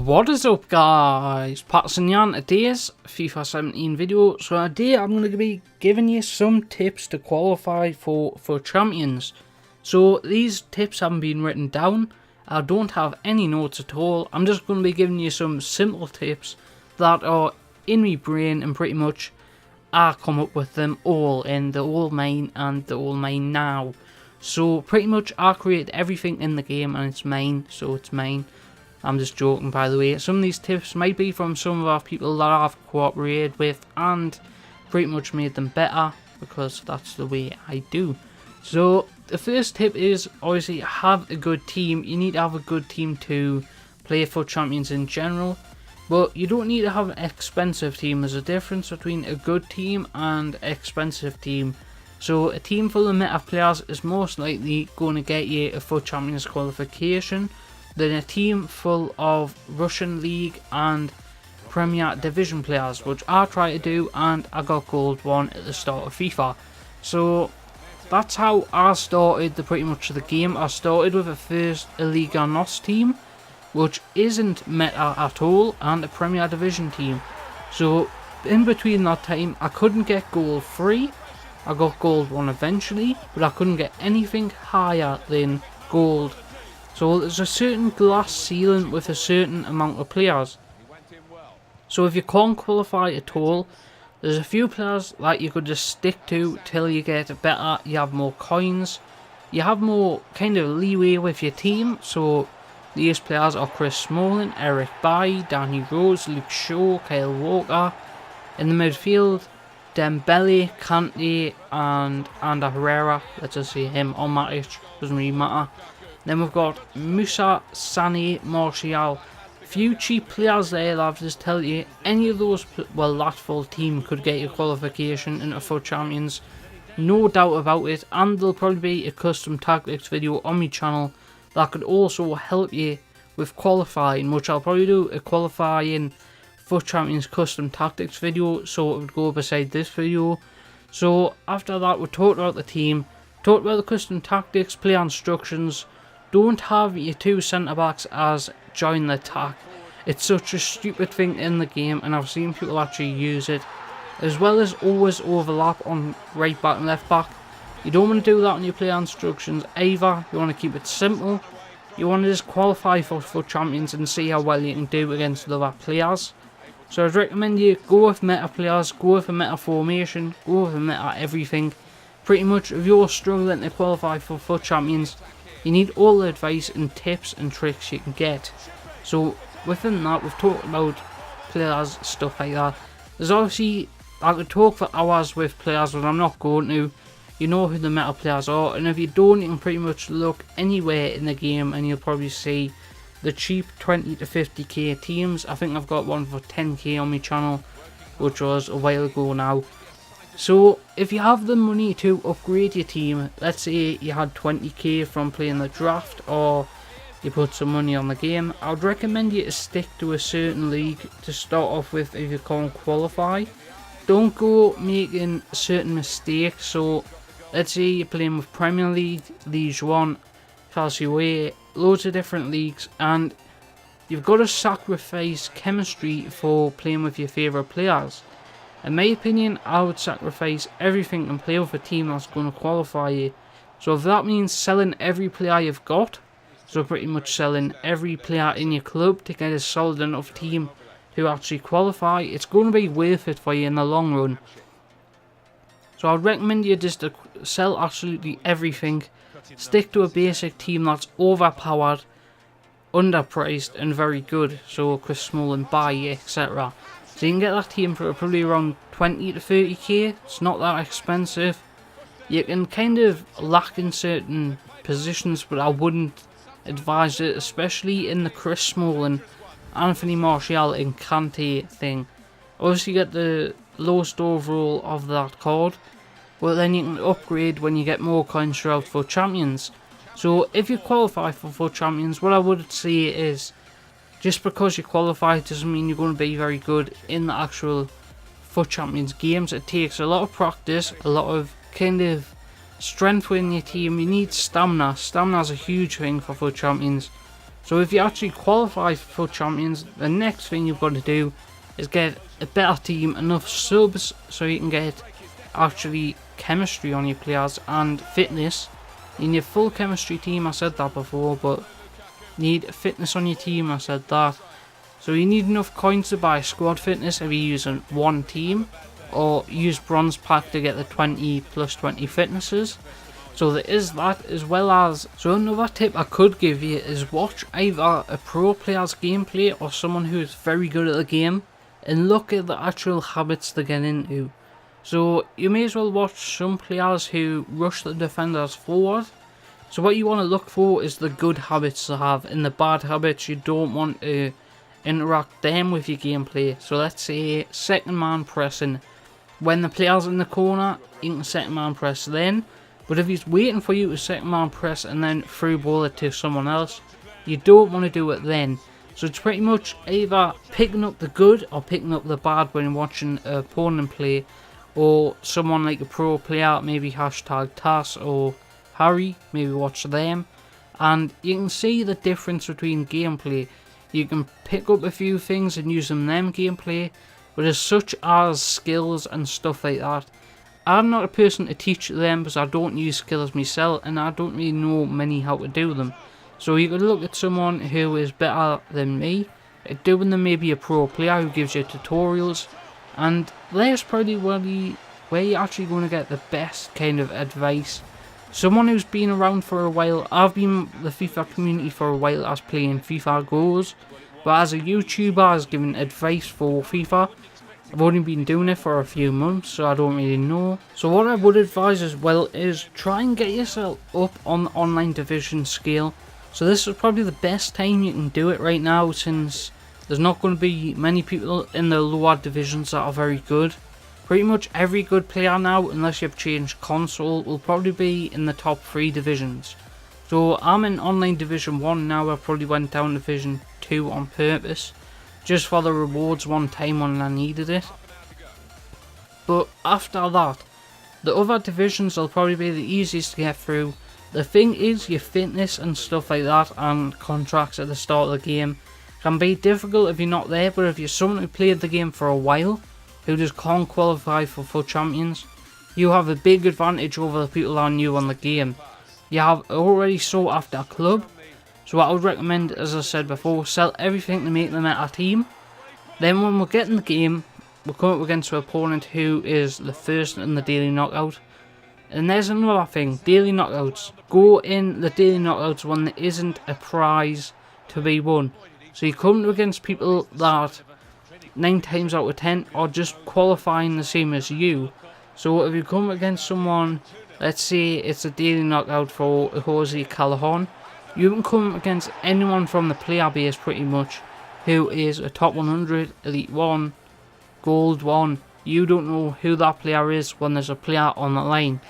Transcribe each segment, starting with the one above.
What is up guys, Patterson here, today's FIFA 17 video. So today I'm going to be giving you some tips to qualify for champions. So these tips haven't been written down, I don't have any notes at all, I'm just going to be giving you some simple tips that are in my brain, and pretty much I come up with them all, and they're all mine and they're all mine now. So pretty much I create everything in the game and it's mine, so it's mine. I'm just joking, by the way. Some of these tips might be from some of our people that I've cooperated with and pretty much made them better, because that's the way I do. So the first tip is obviously have a good team. You need to have a good team to play for champions in general, but you don't need to have an expensive team. There's a difference between a good team and an expensive team. So a team full of meta players is most likely going to get you a FUT Champions qualification than a team full of Russian League and Premier Division players, which I try to do, and I got gold 1 at the start of FIFA. So that's how I started pretty much the game. I started with a first Liga NOS team, which isn't meta at all, and a Premier Division team. So in between that time I couldn't get gold 3, I got gold 1 eventually, but I couldn't get anything higher than gold. So there's a certain glass ceiling with a certain amount of players. So if you can't qualify at all, there's a few players that you could just stick to till you get better. You have more coins, you have more kind of leeway with your team. So these players are Chris Smalling, Eric Bailly, Danny Rose, Luke Shaw, Kyle Walker. In the midfield, Dembele, Kante and Ander Herrera. Let's just see him on Matic, doesn't really matter. Then we've got Musa, Sané, Martial. Few cheap players there that I've just tell you. Any of those, well, that full team could get you qualification into FUT Champions. No doubt about it. And there'll probably be a custom tactics video on my channel that could also help you with qualifying, which I'll probably do a qualifying FUT Champions custom tactics video, so it would go beside this video. So after that, we talked about the team, talked about the custom tactics, player instructions. Don't have your two centre backs as join the attack. It's such a stupid thing in the game, and I've seen people actually use it. As well as always overlap on right back and left back. You don't want to do that on your player instructions either. You want to keep it simple. You want to just qualify for FUT Champions and see how well you can do against other players. So I'd recommend you go with meta players, go with a meta formation, go with a meta everything. Pretty much if you're struggling to qualify for FUT Champions, you need all the advice and tips and tricks you can get. So within that, we've talked about players, stuff like that. There's obviously, I could talk for hours with players, but I'm not going to. You know who the meta players are, and if you don't, you can pretty much look anywhere in the game and you'll probably see the cheap 20 to 50k teams. I think I've got one for 10k on my channel, which was a while ago now. So if you have the money to upgrade your team, let's say you had 20k from playing the draft, or you put some money on the game, I would recommend you to stick to a certain league to start off with if you can't qualify. Don't go making certain mistakes. So let's say you're playing with Premier League, League 1, Chelsea Away, loads of different leagues, and you've got to sacrifice chemistry for playing with your favourite players. In my opinion, I would sacrifice everything and play with a team that's going to qualify you. So if that means selling every player you've got, so pretty much selling every player in your club to get a solid enough team to actually qualify, it's going to be worth it for you in the long run. So I'd recommend you just to sell absolutely everything, stick to a basic team that's overpowered, underpriced and very good, so Chris Smalling, Bailly, etc. So you can get that team for probably around 20 to 30k, it's not that expensive. You can kind of lack in certain positions, but I wouldn't advise it, especially in the Chris Smalling, Anthony Martial and Kante thing. Obviously you get the lowest overall of that card, but then you can upgrade when you get more coins throughout FUT Champions. So if you qualify for FUT Champions, what I would say is, just because you qualify doesn't mean you're going to be very good in the actual FUT Champions games. It takes a lot of practice, a lot of kind of strength within your team. You need stamina. Stamina is a huge thing for FUT Champions. So if you actually qualify for champions, the next thing you've got to do is get a better team, enough subs so you can get actually chemistry on your players and fitness. You need full chemistry team, I said that before, but you need fitness on your team, I said that. So you need enough coins to buy squad fitness if you're using one team, or use bronze pack to get the 20 plus 20 fitnesses. So there is that, as well as, so another tip I could give you is watch either a pro player's gameplay or someone who is very good at the game and look at the actual habits they get into. So you may as well watch some players who rush the defenders forward. So what you want to look for is the good habits to have, and the bad habits you don't want to interact them with your gameplay. So let's say second man pressing. When the player's in the corner, you can second man press then. But if he's waiting for you to second man press and then through ball it to someone else, you don't want to do it then. So it's pretty much either picking up the good or picking up the bad when you're watching an opponent play. Or someone like a pro player, maybe hashtag Tass or Harry, maybe watch them. And you can see the difference between gameplay. You can pick up a few things and use them gameplay, but as such as skills and stuff like that, I'm not a person to teach them because I don't use skills myself and I don't really know many how to do them. So you could look at someone who is better than me at doing them, maybe a pro player who gives you tutorials, and there's probably where you're actually going to get the best kind of advice. Someone who's been around for a while. I've been in the FIFA community for a while as playing FIFA goals, but as a YouTuber as giving advice for FIFA, I've only been doing it for a few months, so I don't really know. So what I would advise as well is try and get yourself up on the online division scale. So this is probably the best time you can do it right now, since there's not going to be many people in the lower divisions that are very good. Pretty much every good player now, unless you've changed console, will probably be in the top 3 divisions. So I'm in online division 1 now. I probably went down to division 2 on purpose, just for the rewards one time when I needed it. But after that, the other divisions will probably be the easiest to get through. The thing is, your fitness and stuff like that and contracts at the start of the game can be difficult if you're not there, but if you're someone who played the game for a while, who just can't qualify for FUT Champions, you have a big advantage over the people that are new on the game. You have already sought after a club, so what I would recommend, as I said before, sell everything to make them a team. Then when we get in the game, we'll come up against an opponent who is the first in the daily knockout. And there's another thing, daily knockouts. Go in the daily knockouts when there isn't a prize to be won. So you come against people that 9 times out of 10 are just qualifying the same as you. So if you come against someone, let's say it's a daily knockout for Jose Callahan, you can come against anyone from the player base pretty much who is a top 100, elite 1, gold 1. You don't know who that player is when there's a player on the line.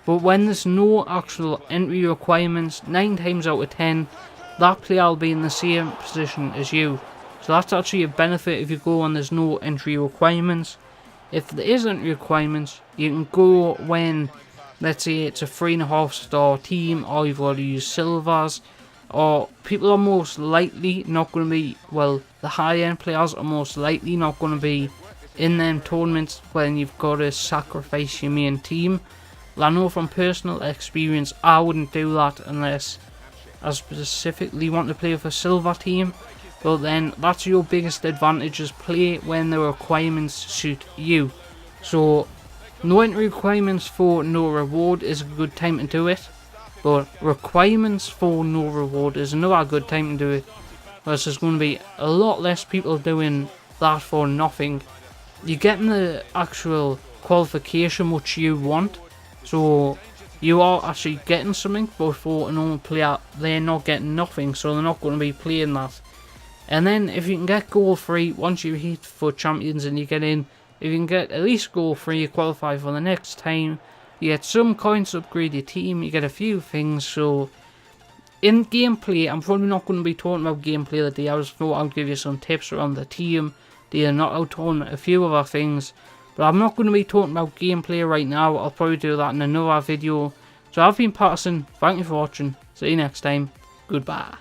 But when there's no actual entry requirements, 9 times out of 10, that player will be in the same position as you. So that's actually a benefit if you go when there's no entry requirements. If there is entry requirements, you can go when, let's say it's a 3.5 star team, or you've got to use silvers, or people are most likely not going to be, well, the high end players are most likely not going to be in them tournaments when you've got to sacrifice your main team. Well, I know from personal experience I wouldn't do that unless I specifically want to play with a silver team. But then that's your biggest advantage, is play when the requirements suit you. So no entry requirements for no reward is a good time to do it, but requirements for no reward is another good time to do it, because there's going to be a lot less people doing that for nothing. You're getting the actual qualification which you want, so you are actually getting something, but for a normal player they're not getting nothing, so they're not going to be playing that. And then if you can get goal free once you hit FUT Champions and you get in, if you can get at least goal free, you qualify for the next time. You get some coins to upgrade your team, you get a few things. So in gameplay, I'm probably not going to be talking about gameplay today. I just thought I'll give you some tips around the team, the knockout tournament, a few other things. But I'm not going to be talking about gameplay right now. I'll probably do that in another video. So I've been Patterson, thank you for watching, see you next time, goodbye.